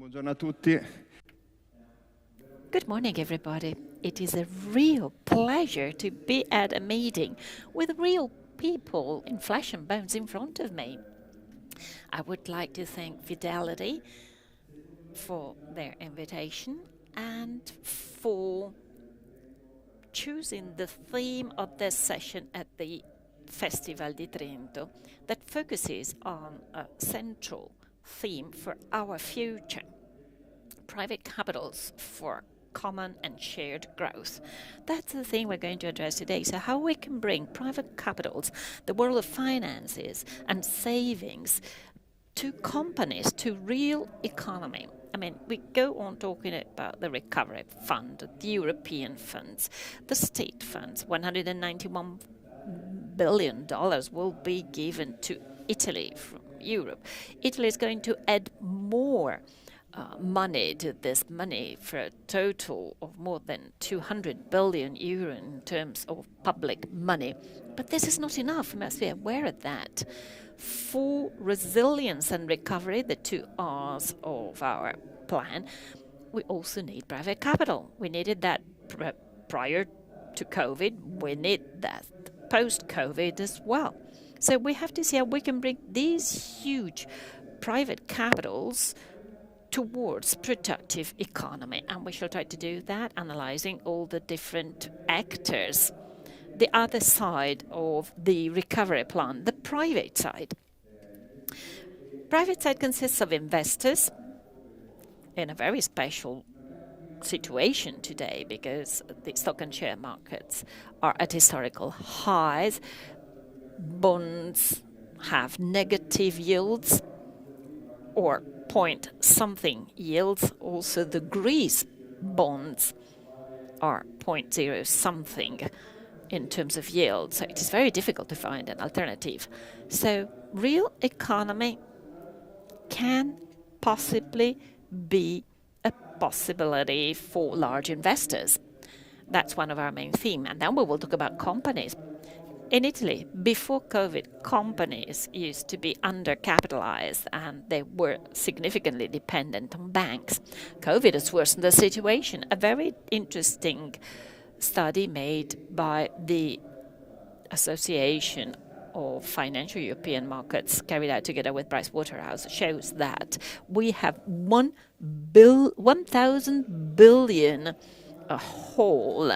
Buongiorno a tutti. Good morning, everybody. It is a real pleasure to be at a meeting with real people in flesh and bones in front of me. I would like to thank Fidelity for their invitation and for choosing the theme of this session at the Festival di Trento that focuses on a central theme for our future: private capitals for common and shared growth. That's the thing we're going to address today. So how we can bring private capitals, the world of finances and savings, to companies, to real economy. I mean, we go on talking about the recovery fund, the European funds, the state funds. $191 billion will be given to Italy from Europe. Italy is going to add more money to this money for a total of more than 200 billion euro in terms of public money. But this is not enough. We must be aware of that. For resilience and recovery, the two R's of our plan, we also need private capital. We needed that prior to COVID. We need that post-COVID as well. So we have to see how we can bring these huge private capitals towards productive economy. And we shall try to do that, analyzing all the different actors. The other side of the recovery plan, the private side. Private side consists of investors in a very special situation today because the stock and share markets are at historical highs. Bonds have negative yields or point something yields. Also the Greece bonds are 0.0 something in terms of yield. So it is very difficult to find an alternative. So real economy can possibly be a possibility for large investors. That's one of our main themes. And then we will talk about companies. In Italy, before COVID, companies used to be undercapitalized and they were significantly dependent on banks. COVID has worsened the situation. A very interesting study made by the Association of Financial European Markets, carried out together with Pricewaterhouse, shows that we have 1,000 billion a hole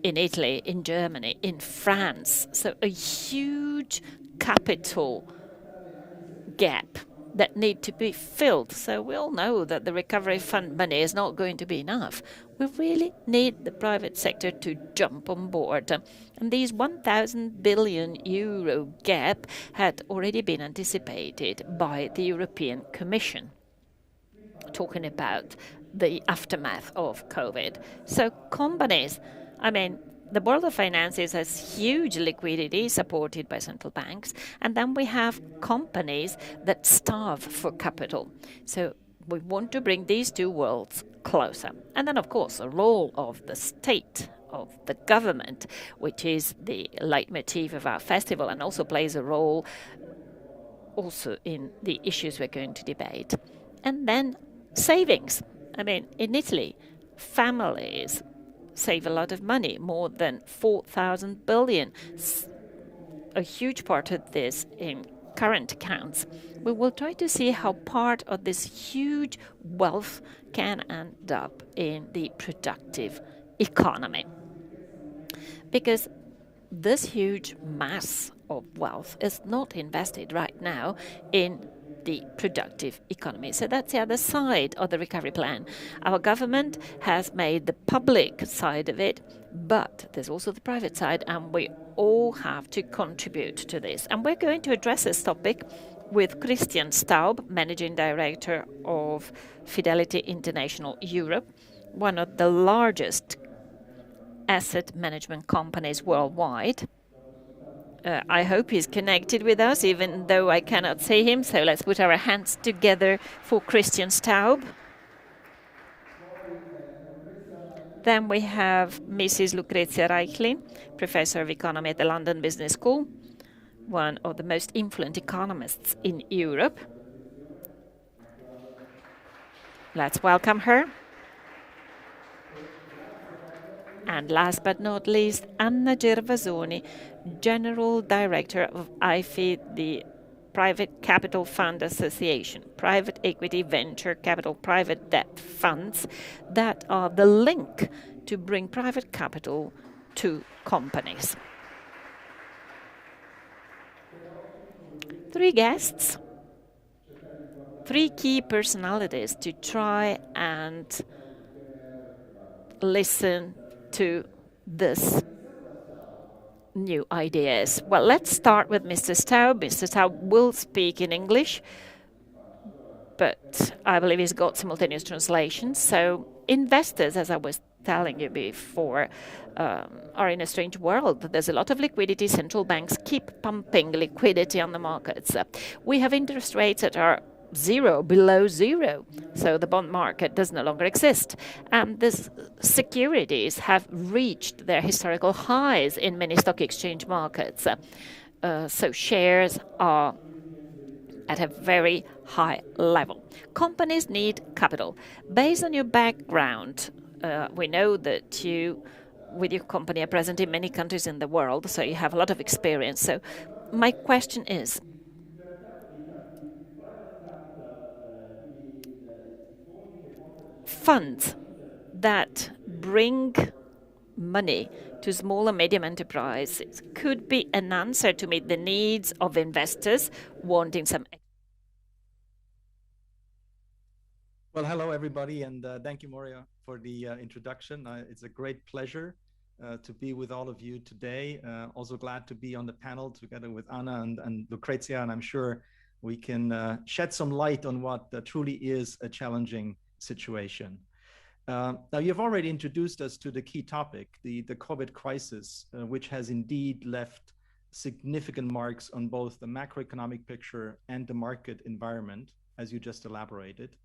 in Italy, in Germany, in France. So a huge capital gap that need to be filled. So we all know that the recovery fund money is not going to be enough. We really need the private sector to jump on board. And these 1,000 billion euro gap had already been anticipated by the European Commission, talking about the aftermath of COVID. So companies, I mean, the world of finances has huge liquidity supported by central banks, and then we have companies that starve for capital. So we want to bring these two worlds closer. And then, of course, the role of the state, of the government, which is the leitmotif of our festival and also plays a role also in the issues we're going to debate. And then savings. I mean, in Italy, families save a lot of money, more than 4,000 billion. A huge part of this in current accounts. We will try to see how part of this huge wealth can end up in the productive economy. Because this huge mass of wealth is not invested right now in the productive economy. So that's the other side of the recovery plan. Our government has made the public side of it, but there's also the private side, and we all have to contribute to this. And we're going to address this topic with Christian STAUB, Managing Director of Fidelity International Europe, one of the largest asset management companies worldwide. I hope he's connected with us, even though I cannot see him. So let's put our hands together for Christian STAUB. Then we have Mrs. Lucrezia REICHLIN, Professor of Economy at the London Business School, one of the most influential economists in Europe. Let's welcome her. And last but not least, Anna Gervasoni, General Director of IFI, the Private Capital Fund Association, private equity, venture capital, private debt funds that are the link to bring private capital to companies. Three guests, three key personalities to try and listen to this new ideas. Well, let's start with Mr. Staub. Mr. Staub will speak in English, but I believe he's got simultaneous translation. So investors, as I was telling you before, are in a strange world. There's a lot of liquidity. Central banks keep pumping liquidity on the markets. We have interest rates that are zero, below zero. So the bond market does no longer exist. And these securities have reached their historical highs in many stock exchange markets. So shares are at a very high level. Companies need capital. Based on your background, we know that you, with your company, are present in many countries in the world, so you have a lot of experience. So my question is, funds that bring money to small and medium enterprises could be an answer to meet the needs of investors wanting some. Well, hello, everybody, and thank you, MORYA, for the introduction. It's a great pleasure to be with all of you today. Also glad to be on the panel together with Anna and Lucrezia, and I'm sure we can shed some light on what truly is a challenging situation. Now, you've already introduced us to the key topic, the COVID crisis, which has indeed left significant marks on both the macroeconomic picture and the market environment, as you just elaborated.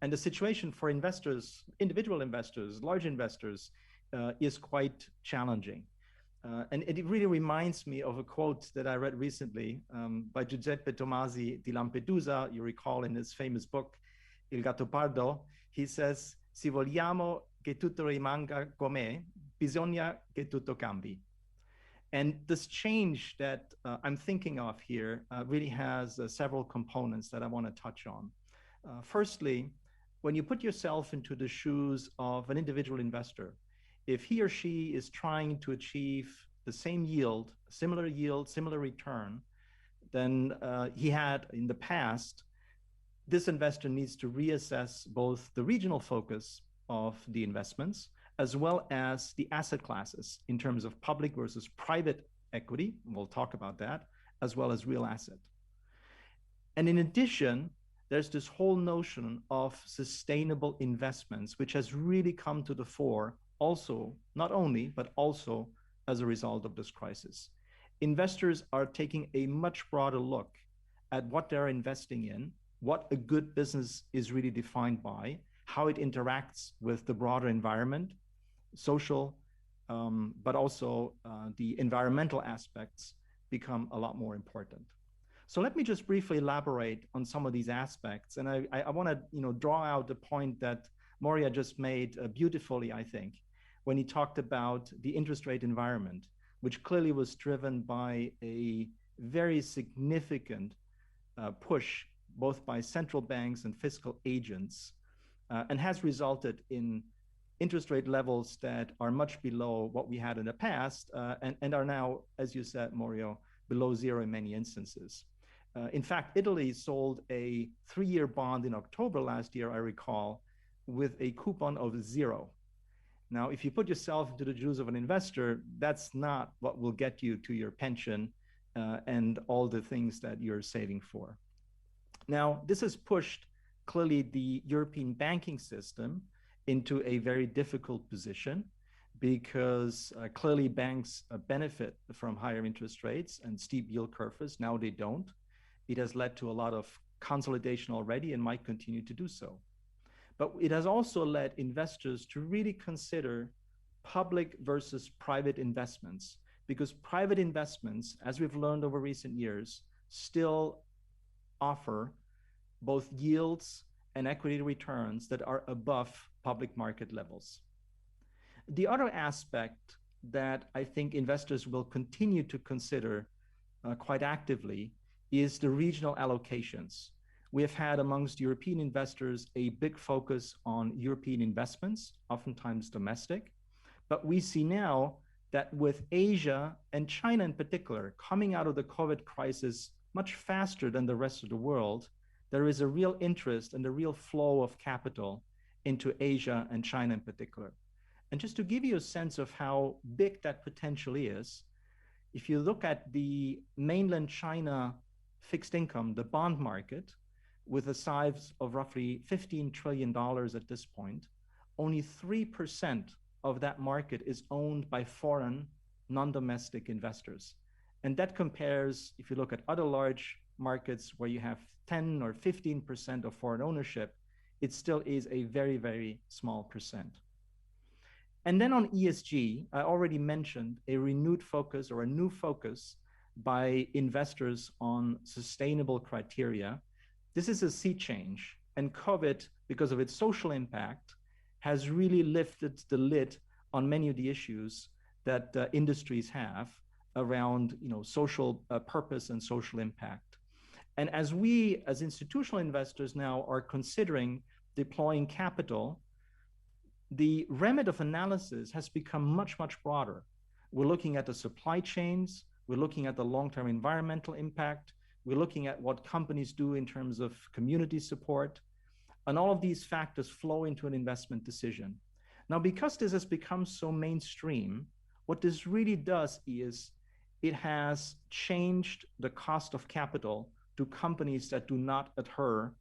And the situation for investors, individual investors, large investors, is quite challenging. And it really reminds me of a quote that I read recently by Giuseppe Tomasi di Lampedusa. You recall in his famous book, Il Gattopardo, he says, "Si vogliamo che tutto rimanga com'è, bisogna che tutto cambi." And this change that I'm thinking of here really has several components that I want to touch on. Firstly, when you put yourself into the shoes of an individual investor, if he or she is trying to achieve the same yield, similar return than he had in the past, this investor needs to reassess both the regional focus of the investments as well as the asset classes in terms of public versus private equity, we'll talk about that, as well as real asset. And in addition, there's this whole notion of sustainable investments, which has really come to the fore also, not only, but also as a result of this crisis. Investors are taking a much broader look at what they're investing in, what a good business is really defined by, how it interacts with the broader environment, social, but also the environmental aspects become a lot more important. So let me just briefly elaborate on some of these aspects. And I want to draw out the point that MORYA just made beautifully, I think, when he talked about the interest rate environment, which clearly was driven by a very significant push, both by central banks and fiscal agents, and has resulted in interest rate levels that are much below what we had in the past, and are now, as you said, MORYA, below zero in many instances. In fact, Italy sold a 3-year bond in October last year, I recall, with a coupon of 0. Now, if you put yourself into the shoes of an investor, that's not what will get you to your pension and all the things that you're saving for. Now, this has pushed clearly the European banking system into a very difficult position because clearly banks benefit from higher interest rates and steep yield curves. Now they don't. It has led to a lot of consolidation already and might continue to do so. But it has also led investors to really consider public versus private investments, because private investments, as we've learned over recent years, still offer both yields and equity returns that are above public market levels. The other aspect that I think investors will continue to consider quite actively is the regional allocations. We have had amongst European investors a big focus on European investments, oftentimes domestic. But we see now that with Asia and China in particular coming out of the COVID crisis much faster than the rest of the world, there is a real interest and a real flow of capital into Asia and China in particular. And just to give you a sense of how big that potential is, if you look at the mainland China fixed income, the bond market, with a size of roughly $15 trillion at this point, only 3% of that market is owned by foreign, non-domestic investors. And that compares, if you look at other large markets where you have 10 or 15% of foreign ownership, it still is a very, very small percent. And then on ESG, I already mentioned a renewed focus or a new focus by investors on sustainable criteria. This is a sea change, and COVID, because of its social impact, has really lifted the lid on many of the issues that industries have around social purpose and social impact. And as we, as institutional investors now are considering deploying capital, the remit of analysis has become much, much broader. We're looking at the supply chains, we're looking at the long-term environmental impact, we're looking at what companies do in terms of community support, and all of these factors flow into an investment decision. Now, because this has become so mainstream, what this really does is it has changed the cost of capital to companies that do not adhere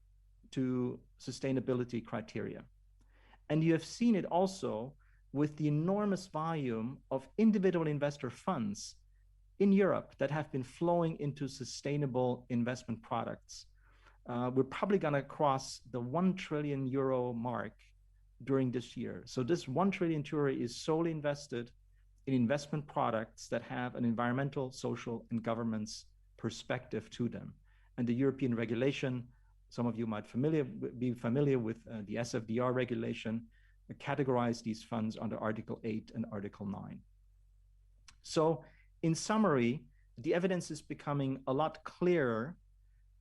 to sustainability criteria. And you have seen it also with the enormous volume of individual investor funds in Europe that have been flowing into sustainable investment products. We're probably going to cross the 1 trillion euro mark during this year. So this 1 trillion euro is solely invested in investment products that have an environmental, social, and governance perspective to them. And the European regulation, some of you might be familiar with the SFDR regulation, categorize these funds under Article 8 and Article 9. So in summary, the evidence is becoming a lot clearer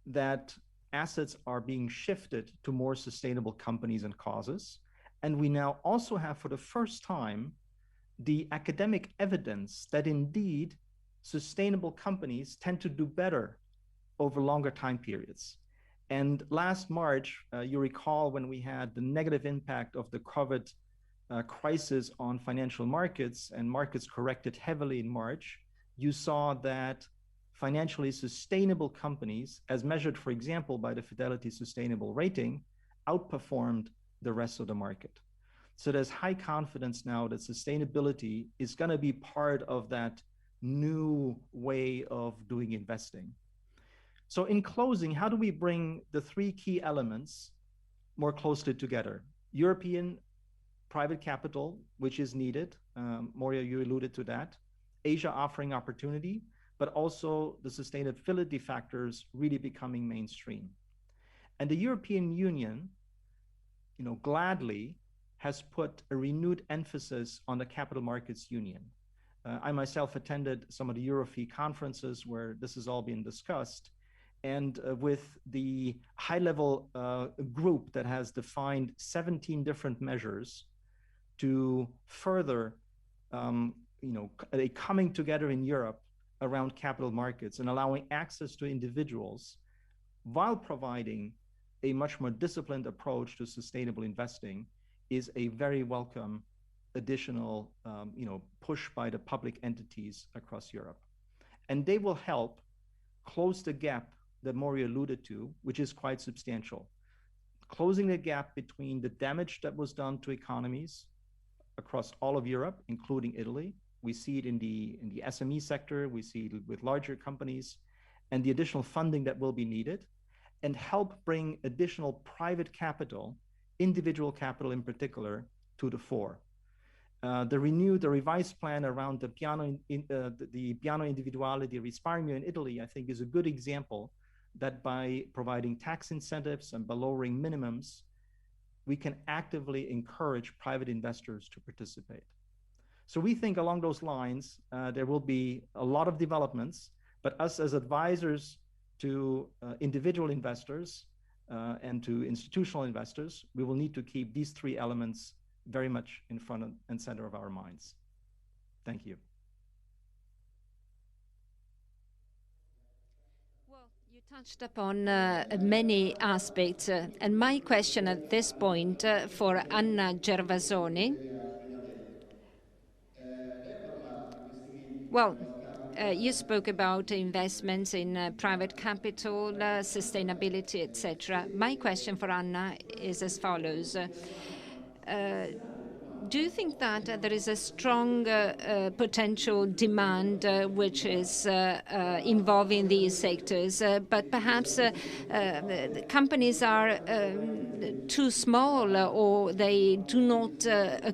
that assets are being shifted to more sustainable companies and causes. And we now also have, for the first time, the academic evidence that indeed sustainable companies tend to do better over longer time periods. And last March, you recall when we had the negative impact of the COVID crisis on financial markets, and markets corrected heavily in March, you saw that financially sustainable companies, as measured, for example, by the Fidelity Sustainable Rating, outperformed the rest of the market. So there's high confidence now that sustainability is going to be part of that new way of doing investing. So in closing, how do we bring the three key elements more closely together? European private capital, which is needed. MORYA, you alluded to that. Asia offering opportunity, but also the sustainability factors really becoming mainstream. And the European Union, gladly has put a renewed emphasis on the Capital Markets Union. I myself attended some of the Eurofee conferences where this has all been discussed. And with the high-level group that has defined 17 different measures to further a coming together in Europe around capital markets and allowing access to individuals while providing a much more disciplined approach to sustainable investing is a very welcome additional push by the public entities across Europe. And they will help close the gap that MORYA alluded to, which is quite substantial. Closing the gap between the damage that was done to economies across all of Europe, including Italy. We see it in the SME sector, we see it with larger companies, and the additional funding that will be needed, and help bring additional private capital, individual capital in particular, to the fore. The revised plan around the piano individuale di risparmio in Italy, I think, is a good example that by providing tax incentives and by lowering minimums, we can actively encourage private investors to participate. So we think along those lines, there will be a lot of developments, but us as advisors to individual investors and to institutional investors, we will need to keep these three elements very much in front and center of our minds. Thank you. Well, you touched upon many aspects, and my question at this point for Anna Gervasoni. Well, you spoke about investments in private capital, sustainability, etc. My question for Anna is as follows. Do you think that there is a strong potential demand which is involving these sectors, but perhaps the companies are too small or they do not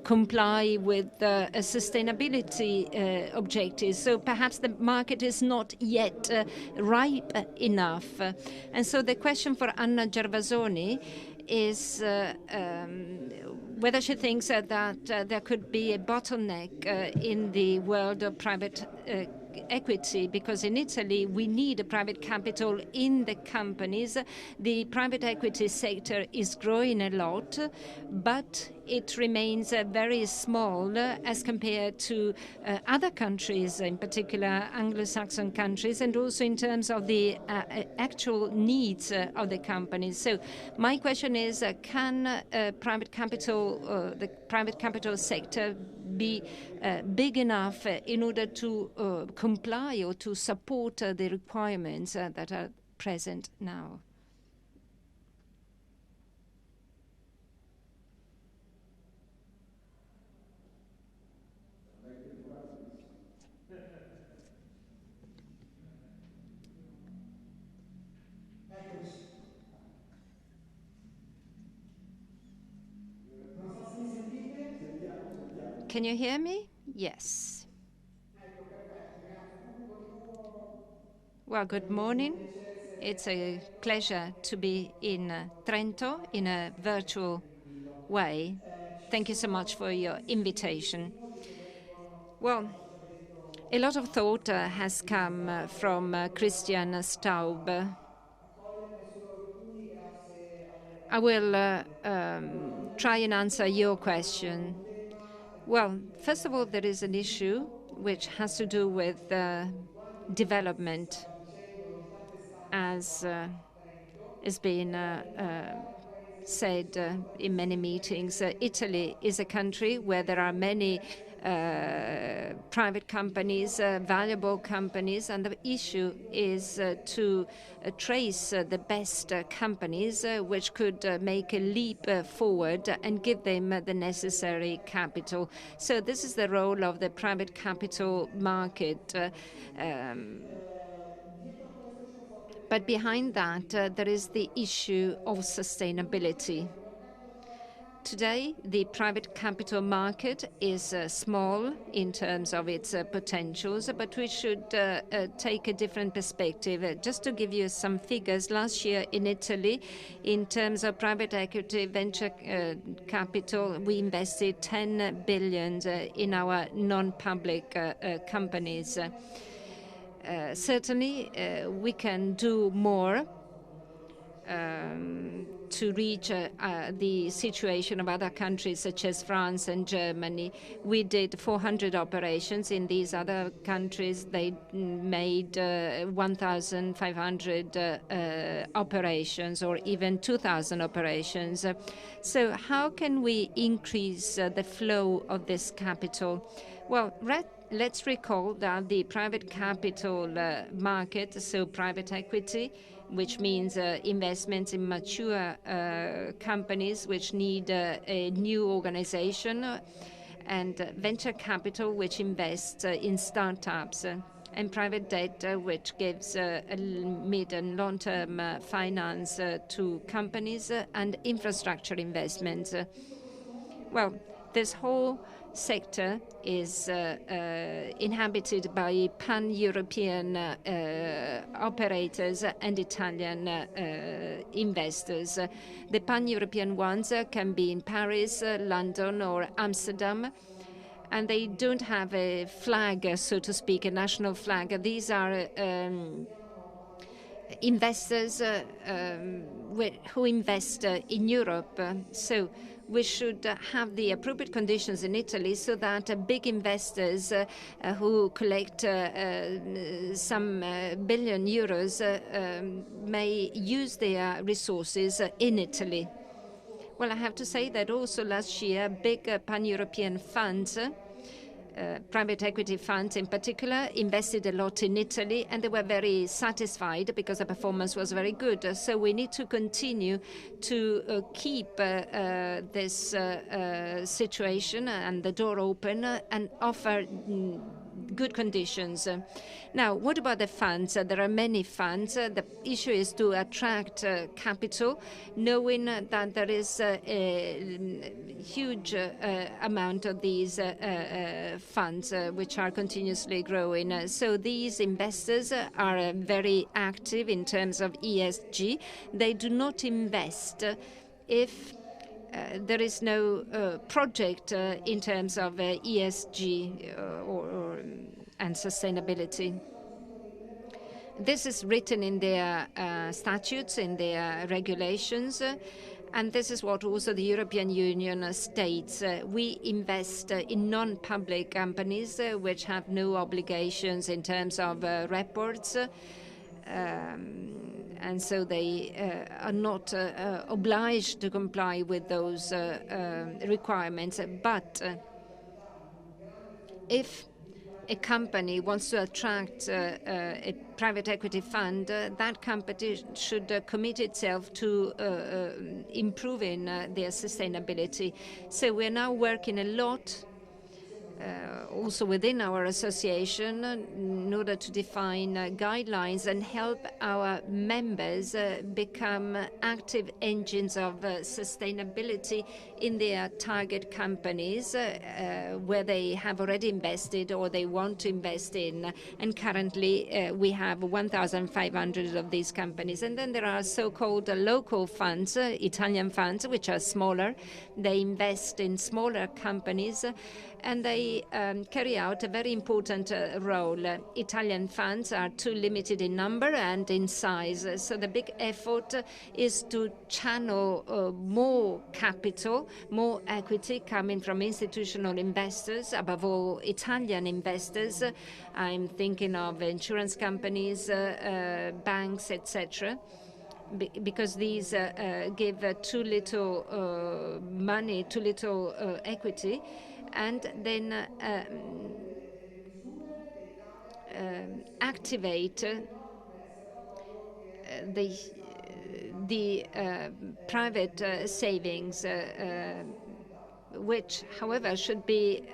comply with sustainability objectives? So perhaps the market is not yet ripe enough. And so the question for Anna Gervasoni is whether she thinks that there could be a bottleneck in the world of private equity, because in Italy we need a private capital in the companies. The private equity sector is growing a lot, but it remains very small as compared to other countries, in particular Anglo-Saxon countries, and also in terms of the actual needs of the companies. So my question is, can the private capital sector be big enough in order to comply or to support the requirements that are present now? Can you hear me? Yes. Well, good morning. It's a pleasure to be in Trento in a virtual way. Thank you so much for your invitation. Well, a lot of thought has come from Christian Staub. I will try and answer your question. Well, first of all, there is an issue which has to do with development, as has been said in many meetings. Italy is a country where there are many private companies, valuable companies, and the issue is to trace the best companies which could make a leap forward and give them the necessary capital. So this is the role of the private capital market. But behind that, there is the issue of sustainability. Today, the private capital market is small in terms of its potentials, but we should take a different perspective. Just to give you some figures, last year in Italy, in terms of private equity venture capital, we invested 10 billion in our non-public companies. Certainly, we can do more to reach the situation of other countries such as France and Germany. We did 400 operations. In these other countries, they made 1,500 operations or even 2,000 operations. So how can we increase the flow of this capital? Well, let's recall that the private capital market, so private equity, which means investments in mature companies which need a new organization, and venture capital, which invests in startups, and private debt, which gives a mid and long-term finance to companies, and infrastructure investments. Well, this whole sector is inhabited by pan-European operators and Italian investors. The pan-European ones can be in Paris, London, or Amsterdam, and they don't have a flag, so to speak, a national flag. These are investors who invest in Europe. So we should have the appropriate conditions in Italy so that big investors who collect some billion euros may use their resources in Italy. Well, I have to say that also last year, big pan-European funds, private equity funds in particular, invested a lot in Italy, and they were very satisfied because the performance was very good. So we need to continue to keep this situation and the door open and offer good conditions. Now, what about the funds? There are many funds. The issue is to attract capital, knowing that there is a huge amount of these funds which are continuously growing. So these investors are very active in terms of ESG. They do not invest if there is no project in terms of ESG and sustainability. This is written in their statutes, in their regulations, and this is what also the European Union states. We invest in non-public companies which have no obligations in terms of reports, and so they are not obliged to comply with those requirements. But if a company wants to attract a private equity fund, that company should commit itself to improving their sustainability. So we're now working a lot also within our association in order to define guidelines and help our members become active engines of sustainability in their target companies where they have already invested or they want to invest in. And currently we have 1,500 of these companies. And then there are so-called local funds, Italian funds, which are smaller. They invest in smaller companies and they carry out a very important role. Italian funds are too limited in number and in size, so the big effort is to channel more capital, more equity coming from institutional investors, above all Italian investors. I'm thinking of insurance companies, banks, etc., because these give too little money, too little equity, and then activate the private savings, which, however, should be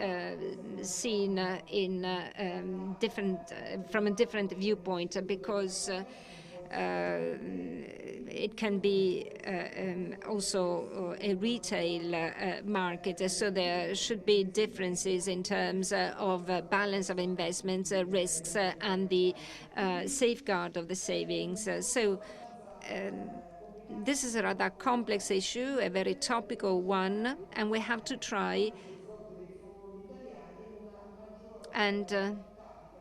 seen in from a different viewpoint, because it can be also a retail market. So there should be differences in terms of balance of investments, risks, and the safeguard of the savings. So this is a rather complex issue, a very topical one, and we have to try and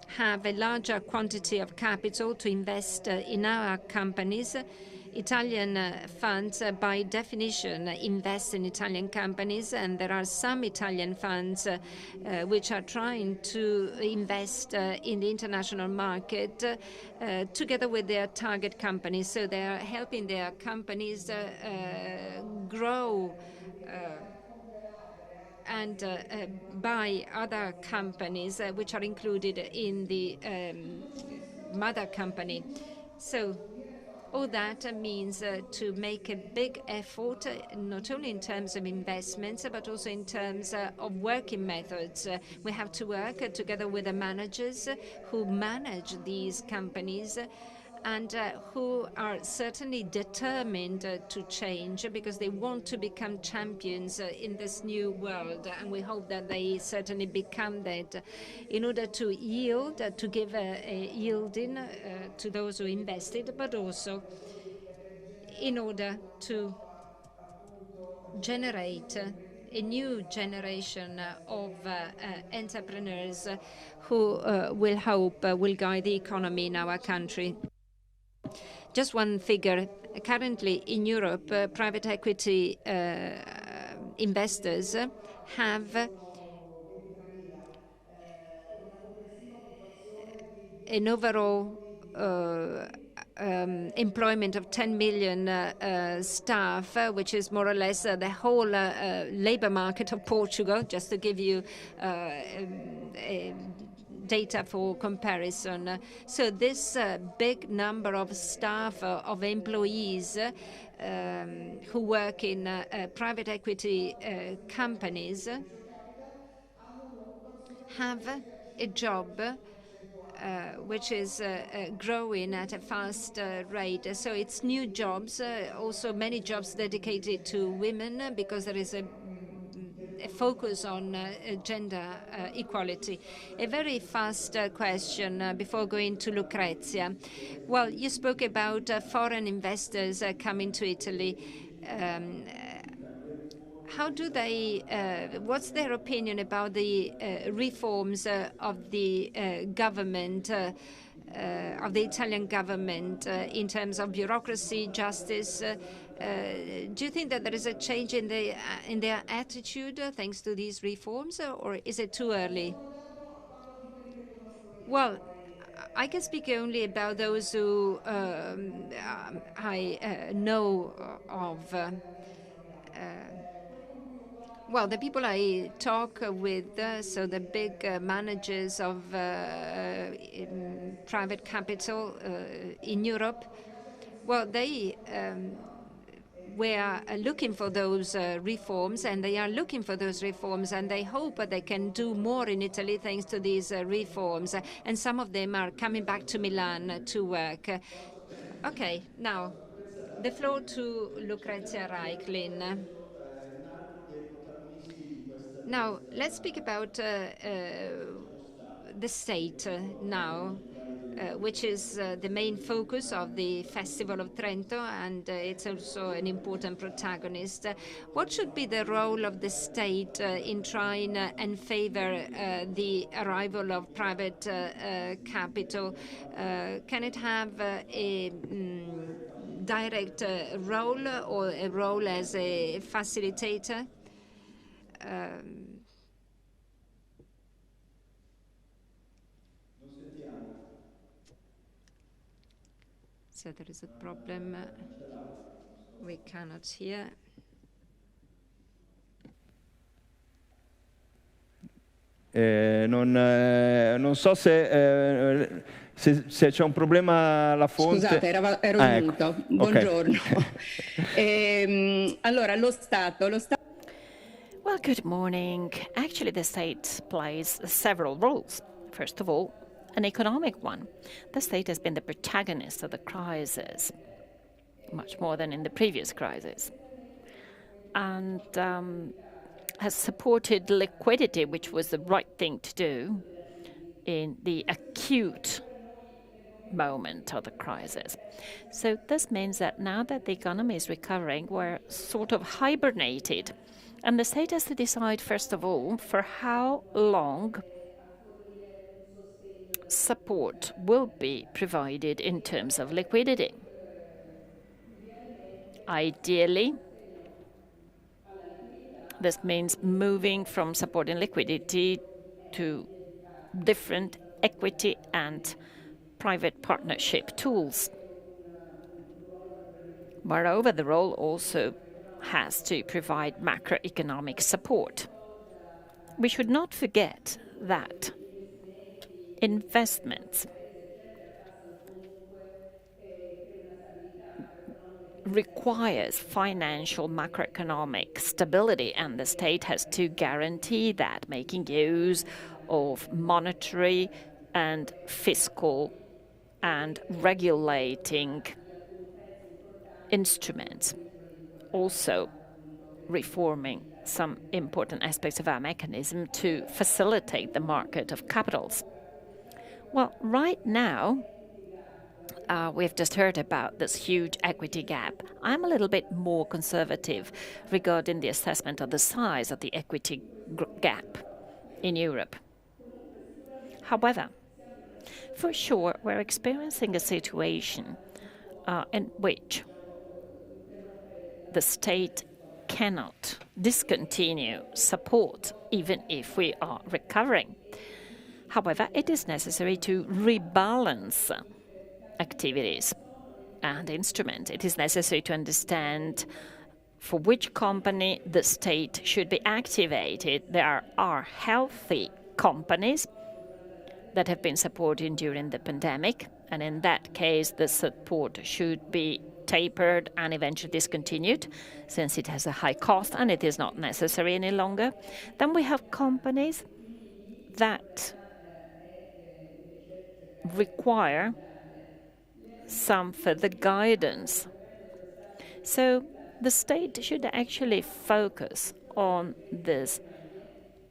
have a larger quantity of capital to invest in our companies. Italian funds, by definition, invest in Italian companies, and there are some Italian funds which are trying to invest in the international market together with their target companies. So they are helping their companies grow and buy other companies which are included in the mother company. So all that means to make a big effort, not only in terms of investments, but also in terms of working methods. We have to work together with the managers who manage these companies and who are certainly determined to change because they want to become champions in this new world. And we hope that they certainly become that in order to yield, to give a yielding to those who invested, but also in order to generate a new generation of entrepreneurs who will hope will guide the economy in our country. Just one figure. Currently in Europe, private equity investors have an overall employment of 10 million staff, which is more or less the whole labor market of Portugal, just to give you data for comparison. So this big number of staff, of employees who work in private equity companies have a job which is growing at a fast rate. So it's new jobs, also many jobs dedicated to women, because there is a focus on gender equality. A very fast question before going to Lucrezia. Well, you spoke about foreign investors coming to Italy. How do they, what's their opinion about the reforms of the government, of the Italian government in terms of bureaucracy, justice? Do you think that there is a change in their attitude thanks to these reforms, or is it too early? Well, I can speak only about those who I know of. Well, the people I talk with, so the big managers of private capital in Europe, well, they were looking for those reforms, and they are looking for those reforms, and they hope that they can do more in Italy thanks to these reforms. And some of them are coming back to Milan to work. Okay, now the floor to Lucrezia REICHLIN. Now, let's speak about the state now, which is the main focus of the Festival of Trento, and it's also an important protagonist. What should be the role of the state in trying and favor the arrival of private capital? Can it have a direct role or a role as a facilitator? So there is a problem. We cannot hear. Non so se c'è un problema alla fonte. Scusate, ero in muto. Buongiorno. Allora, lo Stato. Well, good morning. Actually, the state plays several roles. First of all, an economic one. The state has been the protagonist of the crisis, much more than in the previous crisis, and has supported liquidity, which was the right thing to do in the acute moment of the crisis. So this means that now that the economy is recovering, we're sort of hibernated. And the state has to decide, first of all, for how long support will be provided in terms of liquidity. Ideally, this means moving from supporting liquidity to different equity and private partnership tools. Moreover, the role also has to provide macroeconomic support. We should not forget that investments requires financial macroeconomic stability, and the state has to guarantee that, making use of monetary and fiscal and regulating instruments, also reforming some important aspects of our mechanism to facilitate the market of capitals. Well, right now, we've just heard about this huge equity gap. I'm a little bit more conservative regarding the assessment of the size of the equity gap in Europe. However, for sure, we're experiencing a situation in which the state cannot discontinue support even if we are recovering. However, it is necessary to rebalance activities and instruments. It is necessary to understand for which company the state should be activated. There are healthy companies that have been supported during the pandemic, and in that case, the support should be tapered and eventually discontinued, since it has a high cost and it is not necessary any longer. Then we have companies that require some further guidance. So the state should actually focus on this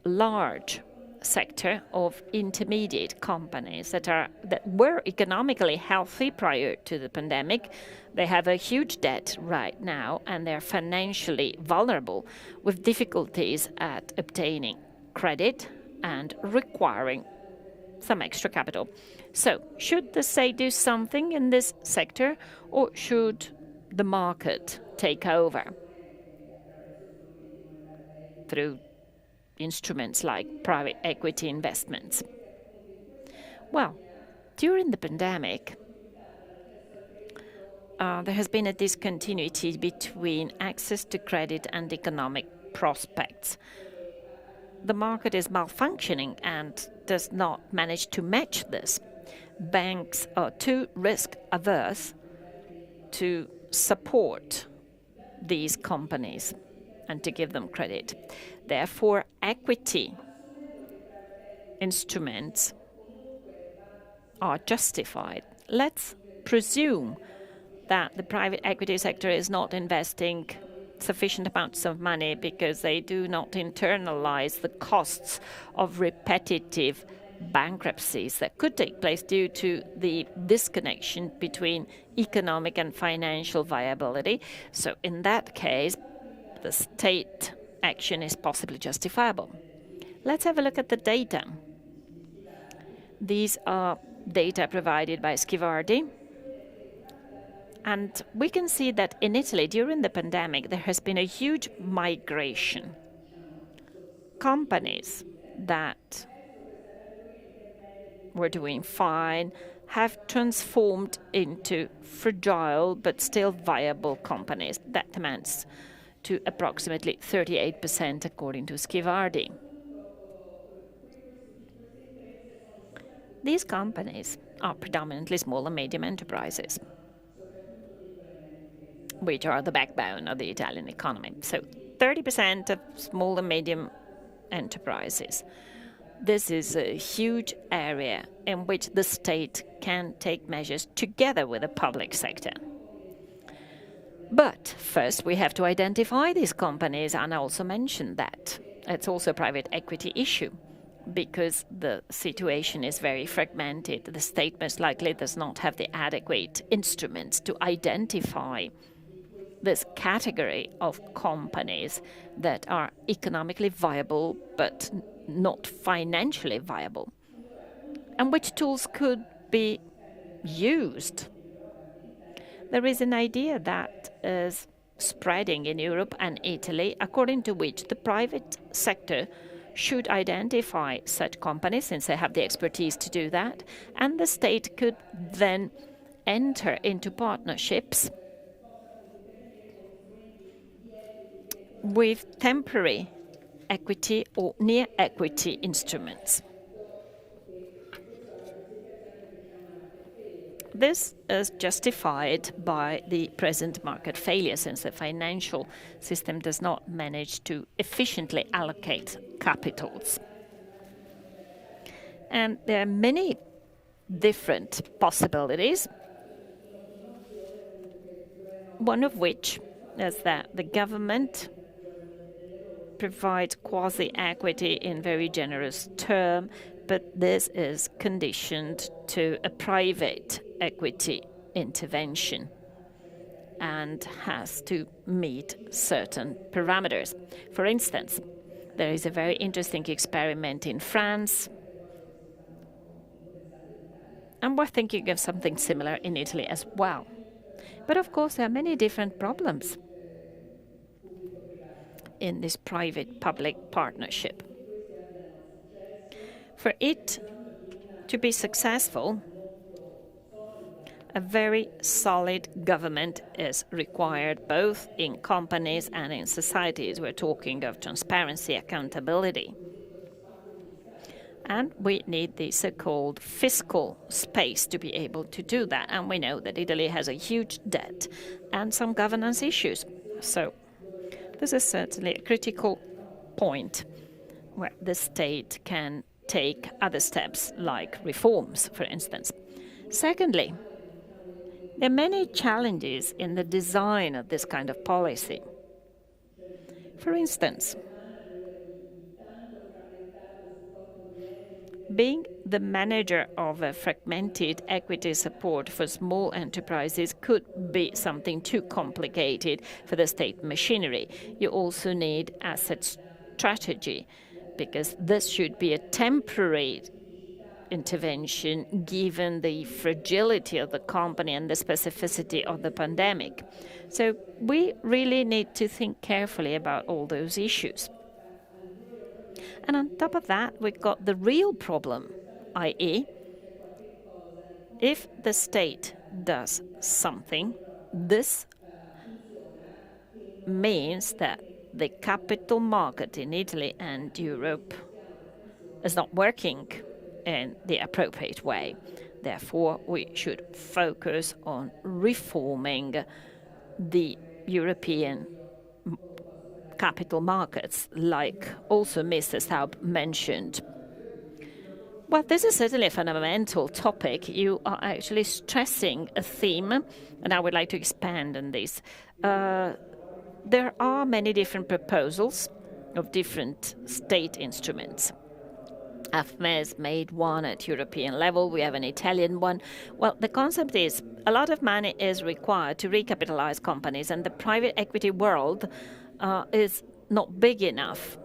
large sector of intermediate companies that were economically healthy prior to the pandemic. They have a huge debt right now, and they're financially vulnerable with difficulties at obtaining credit and requiring some extra capital. So, should the state do something in this sector, or should the market take over through instruments like private equity investments? Well, during the pandemic, there has been a discontinuity between access to credit and economic prospects. The market is malfunctioning and does not manage to match this. Banks are too risk-averse to support these companies and to give them credit. Therefore, equity instruments are justified. Let's presume that the private equity sector is not investing sufficient amounts of money because they do not internalize the costs of repetitive bankruptcies that could take place due to the disconnection between economic and financial viability. So in that case, the state action is possibly justifiable. Let's have a look at the data. These are data provided by Schivardi. And we can see that in Italy, during the pandemic, there has been a huge migration. Companies that were doing fine have transformed into fragile but still viable companies. That amounts to approximately 38% according to Schivardi. These companies are predominantly small and medium enterprises, which are the backbone of the Italian economy. So 30% of small and medium enterprises. This is a huge area in which the state can take measures together with the public sector. But first we have to identify these companies, and I also mentioned that. It's also a private equity issue because the situation is very fragmented. The state most likely does not have the adequate instruments to identify this category of companies that are economically viable but not financially viable. And which tools could be used? There is an idea that is spreading in Europe and Italy, according to which the private sector should identify such companies, since they have the expertise to do that, and the state could then enter into partnerships with temporary equity or near equity instruments. This is justified by the present market failure, since the financial system does not manage to efficiently allocate capitals. And there are many different possibilities, one of which is that the government provides quasi-equity in very generous term, but this is conditioned to a private equity intervention and has to meet certain parameters. For instance, there is a very interesting experiment in France, and we're thinking of something similar in Italy as well. But of course, there are many different problems in this private-public partnership. For it to be successful, a very solid government is required, both in companies and in societies. We're talking of transparency, accountability. And we need the so-called fiscal space to be able to do that. And we know that Italy has a huge debt and some governance issues. So this is certainly a critical point where the state can take other steps, like reforms, for instance. Secondly, there are many challenges in the design of this kind of policy. For instance, being the manager of a fragmented equity support for small enterprises could be something too complicated for the state machinery. You also need asset strategy, because this should be a temporary intervention given the fragility of the company and the specificity of the pandemic. So we really need to think carefully about all those issues. And on top of that, we've got the real problem, i.e., if the state does something, this means that the capital market in Italy and Europe is not working in the appropriate way. Therefore, we should focus on reforming the European capital markets, like also Mr. STAUB mentioned. Well, this is certainly a fundamental topic. You are actually stressing a theme, and I would like to expand on this. There are many different proposals of different state instruments. AFME's made one at European level. We have an Italian one. Well, the concept is a lot of money is required to recapitalize companies, and the private equity world is not big enough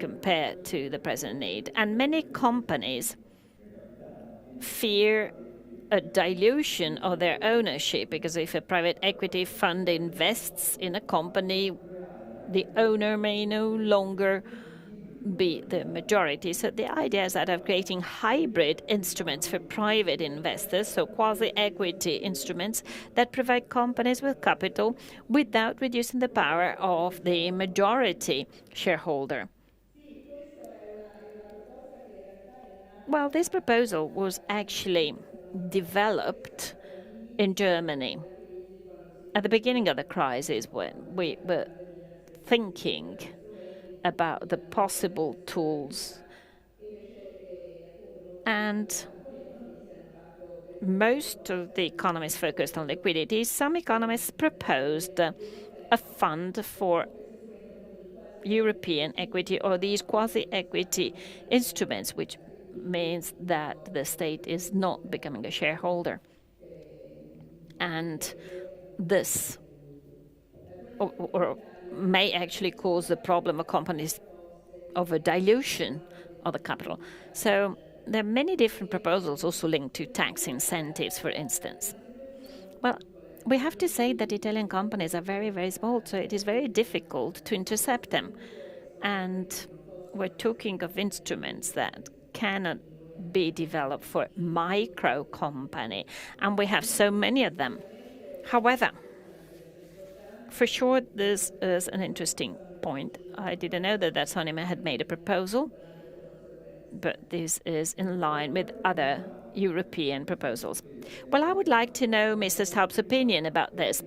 compared to the present need. And many companies fear a dilution of their ownership, because if a private equity fund invests in a company, the owner may no longer be the majority. So the idea is that of creating hybrid instruments for private investors, so quasi-equity instruments that provide companies with capital without reducing the power of the majority shareholder. Well, this proposal was actually developed in Germany at the beginning of the crisis, when we were thinking about the possible tools, and most of the economists focused on liquidity. Some economists proposed a fund for European equity, or these quasi-equity instruments, which means that the state is not becoming a shareholder. And this or may actually cause the problem of companies of a dilution of the capital. So there are many different proposals also linked to tax incentives, for instance. Well, we have to say that Italian companies are very, very small, so it is very difficult to intercept them. And we're talking of instruments that cannot be developed for micro company, and we have so many of them. However, for sure, this is an interesting point. I didn't know that Sonima had made a proposal, but this is in line with other European proposals. Well, I would like to know Mr. STAUB's opinion about this.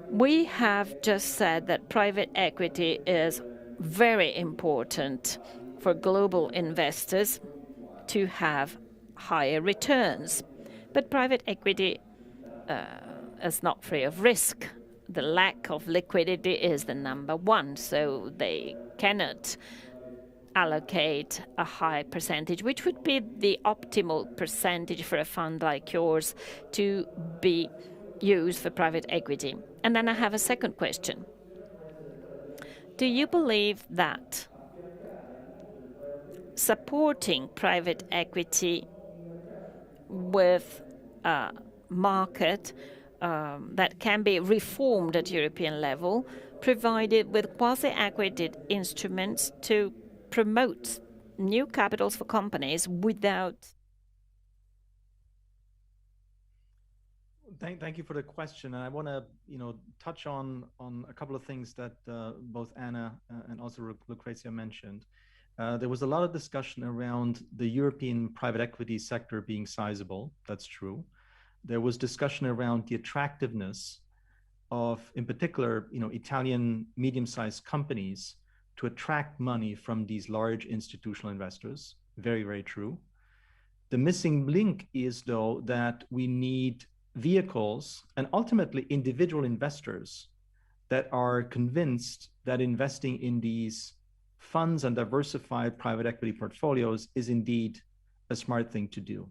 We have just said that private equity is very important for global investors to have higher returns. But private equity is not free of risk. The lack of liquidity is the number one, so they cannot allocate a high percentage, which would be the optimal percentage for a fund like yours to be used for private equity. And then I have a second question. Do you believe that supporting private equity with a market that can be reformed at European level, provided with quasi-equity instruments to promote new capitals for companies without... Thank you for the question. And I want to, touch on a couple of things that both Anna and also Lucrezia mentioned. There was a lot of discussion around the European private equity sector being sizable. That's true. There was discussion around the attractiveness of, in particular, Italian medium-sized companies to attract money from these large institutional investors. Very, very true. The missing link is, though, that we need vehicles and ultimately individual investors that are convinced that investing in these funds and diversified private equity portfolios is indeed a smart thing to do.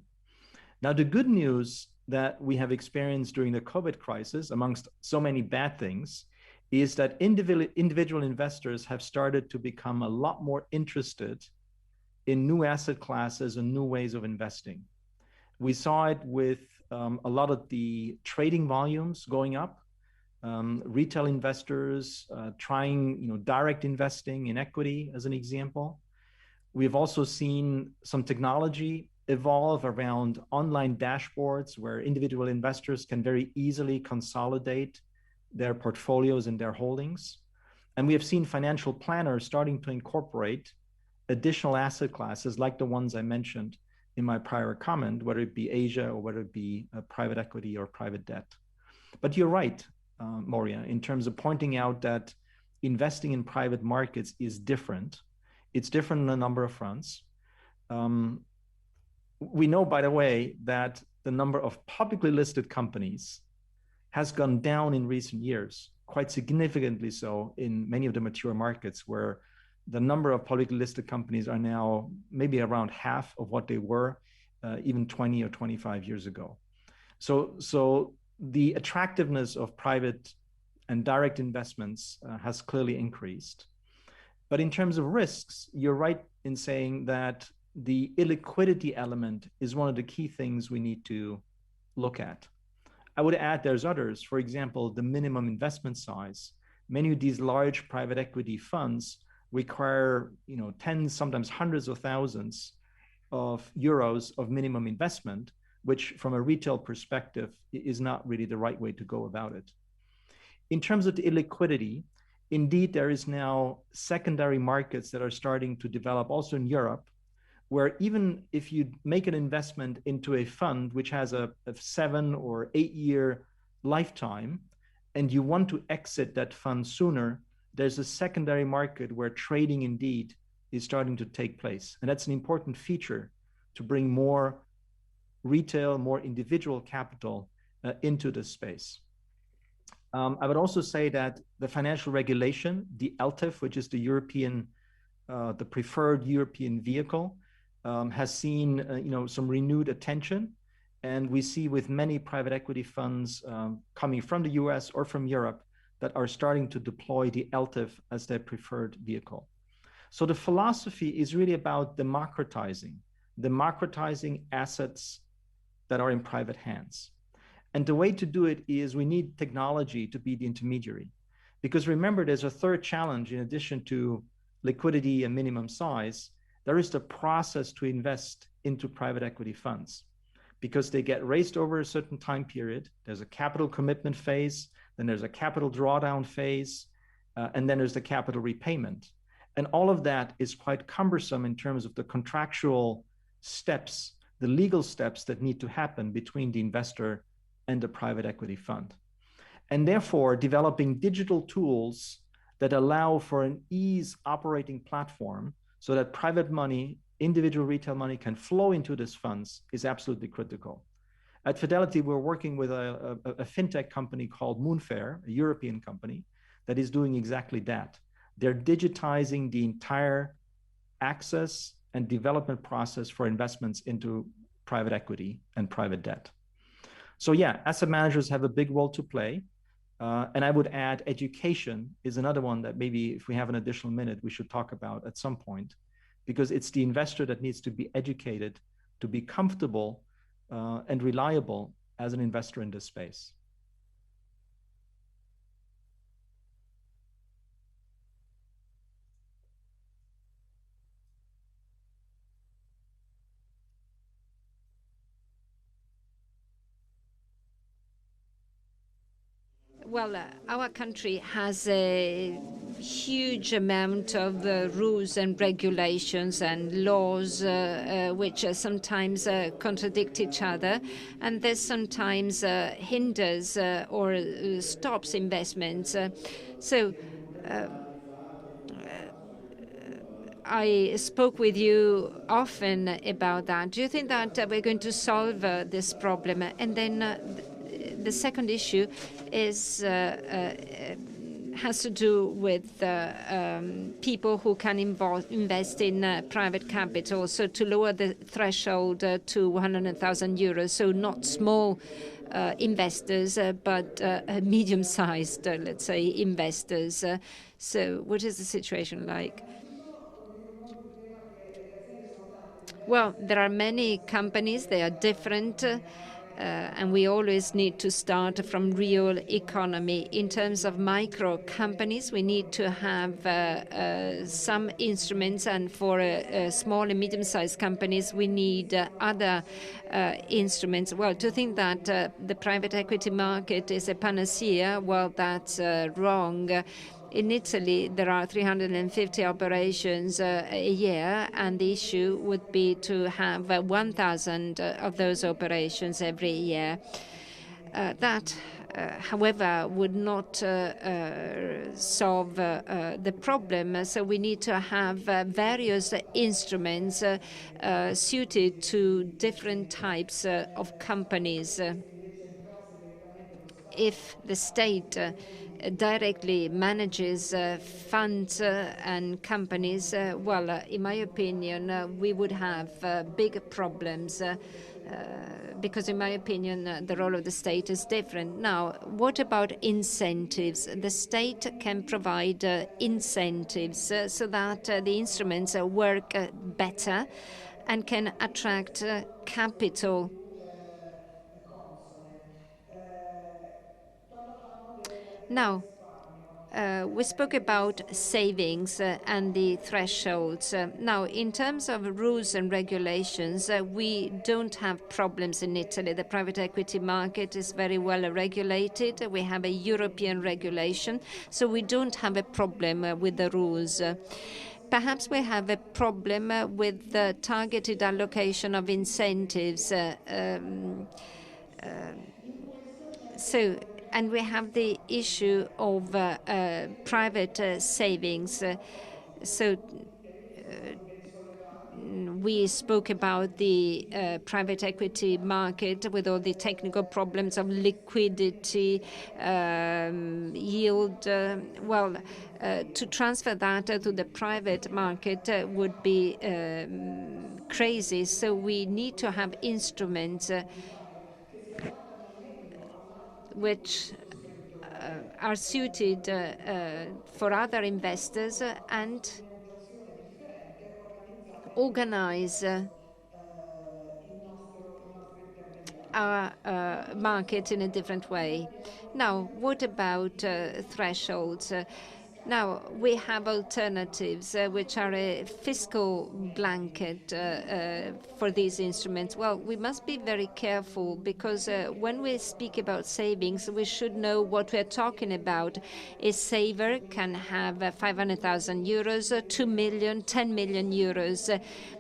Now, the good news that we have experienced during the COVID crisis, amongst so many bad things, is that individual investors have started to become a lot more interested in new asset classes and new ways of investing. We saw it with a lot of the trading volumes going up, retail investors trying direct investing in equity as an example. We've also seen some technology evolve around online dashboards where individual investors can very easily consolidate their portfolios and their holdings. And we have seen financial planners starting to incorporate additional asset classes like the ones I mentioned in my prior comment, whether it be Asia or whether it be private equity or private debt. But you're right, MORYA, in terms of pointing out that investing in private markets is different. It's different on a number of fronts. We know, by the way, that the number of publicly listed companies has gone down in recent years, quite significantly so in many of the mature markets, where the number of publicly listed companies are now maybe around half of what they were even 20 or 25 years ago. So the attractiveness of private and direct investments has clearly increased. But in terms of risks, you're right in saying that the illiquidity element is one of the key things we need to look at. I would add there's others. For example, the minimum investment size. Many of these large private equity funds require tens, sometimes hundreds of thousands of euros of minimum investment, which from a retail perspective is not really the right way to go about it. In terms of the illiquidity, indeed, there is now secondary markets that are starting to develop also in Europe, where even if you make an investment into a fund which has a 7 or 8 year lifetime, and you want to exit that fund sooner, there's a secondary market where trading indeed is starting to take place. And that's an important feature to bring more retail, more individual capital into this space. I would also say that the financial regulation, the LTIF, which is the European, the preferred European vehicle, has seen some renewed attention. And we see with many private equity funds coming from the US or from Europe that are starting to deploy the LTIF as their preferred vehicle. So the philosophy is really about democratizing assets that are in private hands. And the way to do it is we need technology to be the intermediary. Because remember, there's a third challenge in addition to liquidity and minimum size. There is the process to invest into private equity funds, because they get raised over a certain time period. There's a capital commitment phase, then there's a capital drawdown phase, and then there's the capital repayment. And all of that is quite cumbersome in terms of the contractual steps, the legal steps that need to happen between the investor and the private equity fund. And therefore, developing digital tools that allow for an ease operating platform so that private money individual retail money can flow into these funds is absolutely critical. At Fidelity, we're working with a fintech company called Moonfair, a European company, that is doing exactly that. They're digitizing the entire access and development process for investments into private equity and private debt. So yeah, asset managers have a big role to play. And I would add education is another one that maybe if we have an additional minute, we should talk about at some point, because it's the investor that needs to be educated to be comfortable and reliable as an investor in this space. Well, our country has a huge amount of rules and regulations and laws which sometimes contradict each other, and this sometimes hinders or stops investments. I spoke with you often about that. Do you think that we're going to solve this problem? And then the second issue is has to do with people who can invest in private capital, so to lower the threshold to 100,000 euros, so not small investors, but medium-sized, let's say, investors. So what is the situation like? Well, there are many companies, they are different, and we always need to start from real economy. In terms of micro companies, we need to have some instruments, and for small and medium-sized companies, we need other instruments. Well, to think that the private equity market is a panacea, well, that's wrong. In Italy, there are 350 operations a year, and the issue would be to have 1,000 of those operations every year. That, however, would not solve the problem. So we need to have various instruments suited to different types of companies. If the state directly manages funds and companies, well, in my opinion, we would have big problems because, in my opinion, the role of the state is different. Now, what about incentives? The state can provide incentives so that the instruments work better and can attract capital. Now, we spoke about savings and the thresholds. Now, in terms of rules and regulations, we don't have problems in Italy. The private equity market is very well regulated. We have a European regulation, so we don't have a problem with the rules. Perhaps we have a problem with the targeted allocation of incentives. And we have the issue of private savings. We spoke about the private equity market with all the technical problems of liquidity, yield. Well, to transfer that to the private market would be crazy. So we need to have instruments which are suited for other investors and organize our market in a different way. Now, what about thresholds? Now, we have alternatives, which are a fiscal blanket for these instruments. Well, we must be very careful because when we speak about savings, we should know what we're talking about. A saver can have 500,000 euros, 2 million, 10 million euros.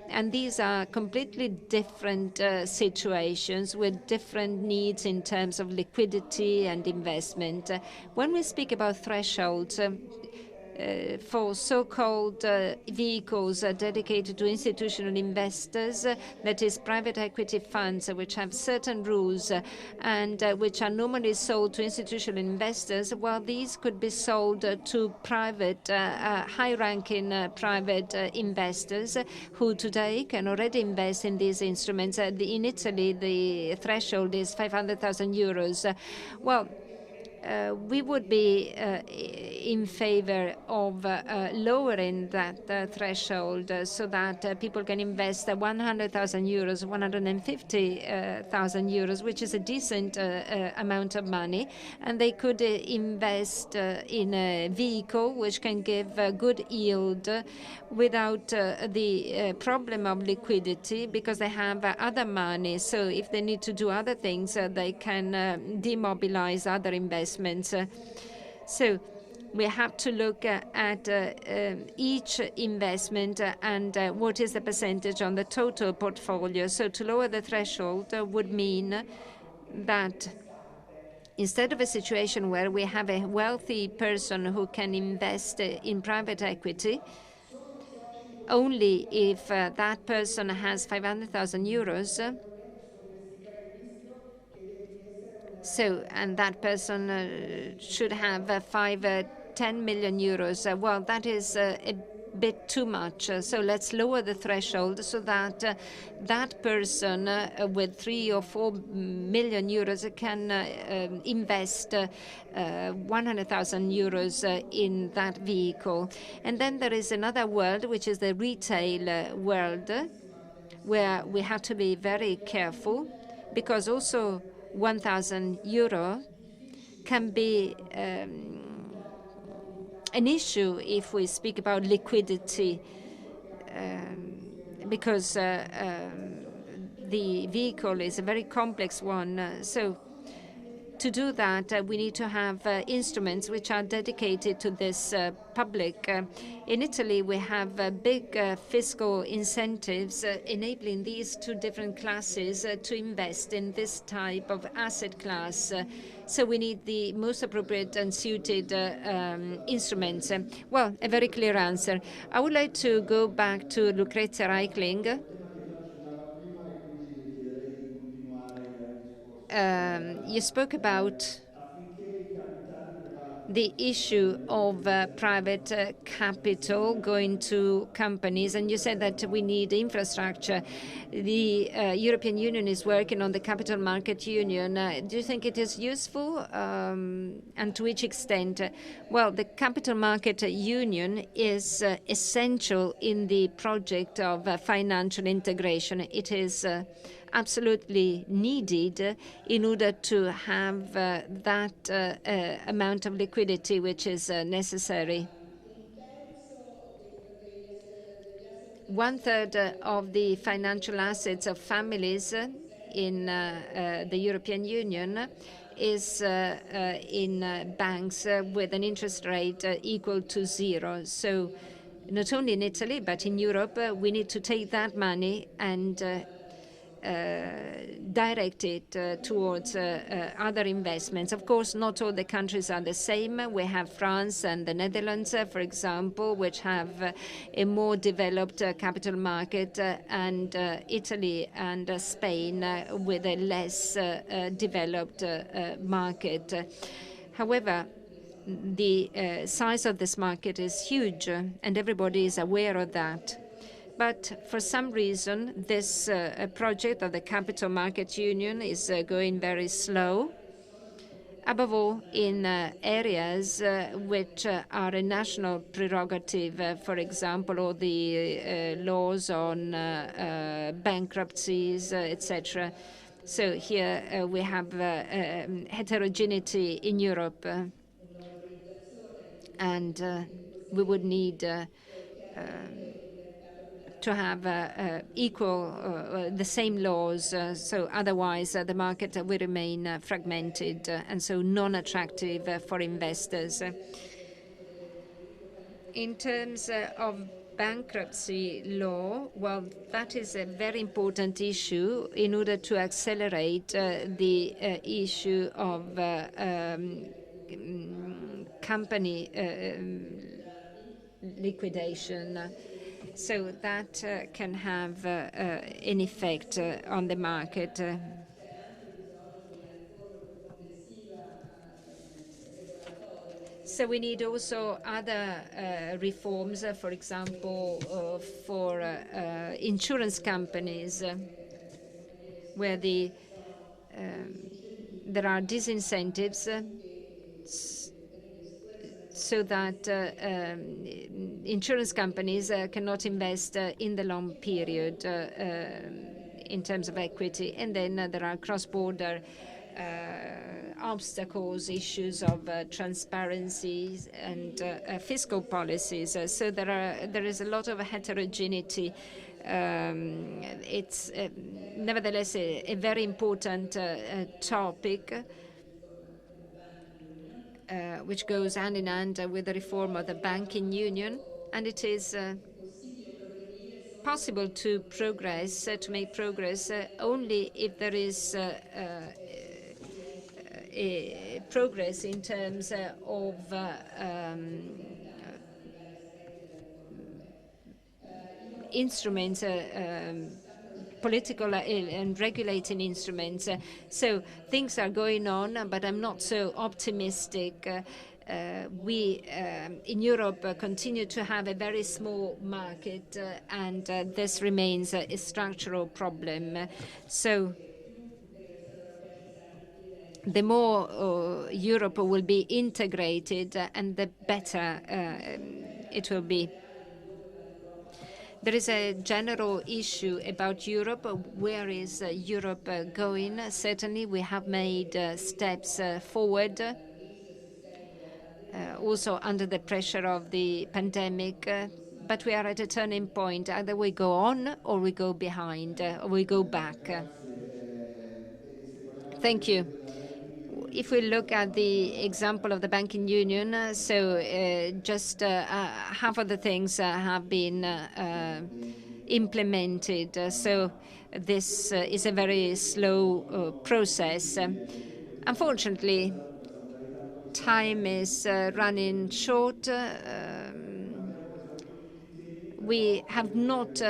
And these are completely different situations with different needs in terms of liquidity and investment. When we speak about thresholds, for so-called vehicles dedicated to institutional investors, that is private equity funds, which have certain rules and which are normally sold to institutional investors, while these could be sold to private, high-ranking private investors who today can already invest in these instruments. In Italy, the threshold is 500,000 euros. Well, we would be in favor of lowering that threshold so that people can invest 100,000 euros, 150,000 euros, which is a decent amount of money, and they could invest in a vehicle which can give good yield without the problem of liquidity, because they have other money. So if they need to do other things, they can demobilize other investments. So we have to look at each investment and what is the percentage on the total portfolio. So to lower the threshold would mean that instead of a situation where we have a wealthy person who can invest in private equity, only if that person has 500,000 euros, and that person should have 10 million euros. Well, that is a bit too much. So let's lower the threshold so that that person with 3 or 4 million euros can invest 100,000 euros in that vehicle. And then there is another world, which is the retail world, where we have to be very careful, because also 1,000 euro can be an issue if we speak about liquidity, because the vehicle is a very complex one. So to do that, we need to have instruments which are dedicated to this public. In Italy, we have big fiscal incentives enabling these two different classes to invest in this type of asset class. So we need the most appropriate and suited instruments. Well, a very clear answer. I would like to go back to Lucrezia Reichling. You spoke about the issue of private capital going to companies, and you said that we need infrastructure. The European Union is working on the Capital Market Union. Do you think it is useful, and to which extent? Well, the Capital Market Union is essential in the project of financial integration. It is absolutely needed in order to have that amount of liquidity which is necessary. 1/3 of the financial assets of families in the European Union is in banks with an interest rate equal to 0. So not only in Italy, but in Europe, we need to take that money and direct it towards other investments. Of course, not all the countries are the same. We have France and the Netherlands, for example, which have a more developed capital market, and Italy and Spain with a less developed market. However, the size of this market is huge, and everybody is aware of that. But for some reason, this project of the Capital Market Union is going very slow, above all in areas which are a national prerogative, for example, all the laws on bankruptcies, etc. So here we have heterogeneity in Europe, and we would need to have the same laws, so otherwise the market will remain fragmented and so non-attractive for investors. In terms of bankruptcy law, well, that is a very important issue in order to accelerate the issue of company liquidation. So that can have an effect on the market. So we need also other reforms, for example, for insurance companies, where there are disincentives so that insurance companies cannot invest in the long period in terms of equity. And then there are cross-border obstacles, issues of transparency and fiscal policies. So there is a lot of heterogeneity. It's nevertheless a very important topic, which goes hand in hand with the reform of the banking union, and it is possible to progress, to make progress, only if there is a progress in terms of instruments, political and regulating instruments. So things are going on, but I'm not so optimistic. We in Europe continue to have a very small market, and this remains a structural problem. So the more Europe will be integrated, and the better it will be. There is a general issue about Europe. Where is Europe going? Certainly, we have made steps forward, also under the pressure of the pandemic. But we are at a turning point. Either we go on or we go behind, or we go back. Thank you. If we look at the example of the banking union, just half of the things have been implemented. So this is a very slow process. Unfortunately, time is running short. We have not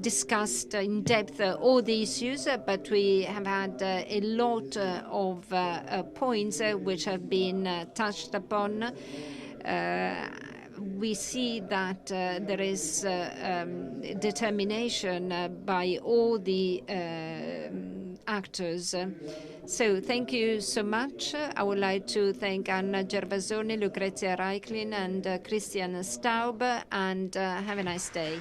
discussed in depth all the issues, but we have had a lot of points which have been touched upon. We see that there is determination by all the actors. So thank you so much. I would like to thank Anna Gervasoni, Lucrezia REICHLIN, and Christian STAUB, and have a nice day.